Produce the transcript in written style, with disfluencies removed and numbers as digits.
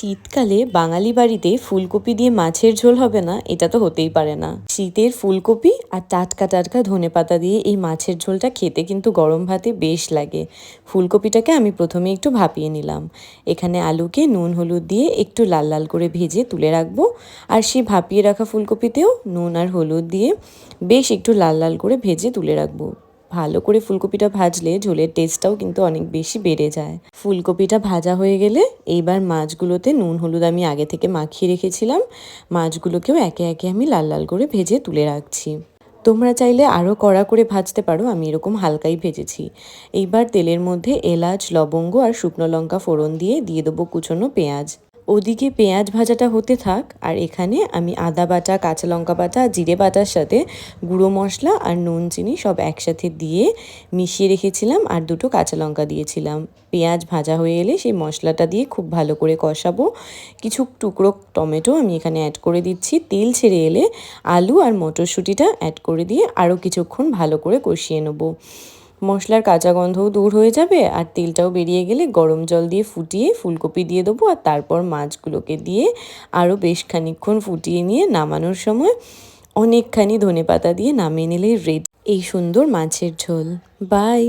শীতকালে বাঙালি বাড়িতে ফুলকপি দিয়ে মাছের ঝোল হবে না, এটা তো হতেই পারে না। শীতের ফুলকপি আর টাটকা টাটকা ধনেপাতা দিয়ে এই মাছের ঝোলটা খেতে কিন্তু গরম ভাতে বেশ লাগে। ফুলকপিটাকে আমি প্রথমে একটু ভাপিয়ে নিলাম। এখানে আলুকে নুন হলুদ দিয়ে একটু লাল লাল করে ভেজে তুলে রাখবো। আর সেই ভাপিয়ে রাখা ফুলকপিতেও নুন আর হলুদ দিয়ে বেশ একটু লাল লাল করে ভেজে তুলে রাখবো। ভালো করে ফুলকপিটা ভাজলে ঝোলের টেস্টটাও কিন্তু অনেক বেশি বেড়ে যায়। ফুলকপিটা ভাজা হয়ে গেলে এইবার মাছগুলোতে নুন হলুদ আমি আগে থেকে মাখিয়ে রেখেছিলাম, মাছগুলোকেও একে একে আমি লাল লাল করে ভেজে তুলে রাখছি। তোমরা চাইলে আরও কড়া করে ভাজতে পারো, আমি এরকম হালকাই ভেজেছি। এইবার তেলের মধ্যে এলাচ, লবঙ্গ আর শুকনো লঙ্কা ফোড়ন দিয়ে দেবো কুচনো পেঁয়াজ। ওদিকে পেঁয়াজ ভাজাটা হতে থাক, আর এখানে আমি আদা বাটা, কাঁচা লঙ্কা বাটা, জিরে বাটার সাথে গুঁড়ো মশলা আর নুন চিনি সব একসাথে দিয়ে মিশিয়ে রেখেছিলাম, আর দুটো কাঁচা লঙ্কা দিয়েছিলাম। পেঁয়াজ ভাজা হয়ে এলে সেই মশলাটা দিয়ে খুব ভালো করে কষাবো। কিছু টুকরো টমেটো আমি এখানে অ্যাড করে দিচ্ছি। তেল ছেড়ে এলে আলু আর মটরশুঁটিটা অ্যাড করে দিয়ে আরও কিছুক্ষণ ভালো করে কষিয়ে নেবো। মশলার কাঁচা গন্ধও দূর হয়ে যাবে, আর তেলটাও বেরিয়ে গেলে গরম জল দিয়ে ফুটিয়ে ফুলকপি দিয়ে দেবো, আর তারপর মাছগুলোকে দিয়ে আরও বেশ খানিকক্ষণ ফুটিয়ে নিয়ে নামানোর সময় অনেকখানি ধনেপাতা দিয়ে নামিয়ে নিলেই রেডি এই সুন্দর মাছের ঝোল। বাই।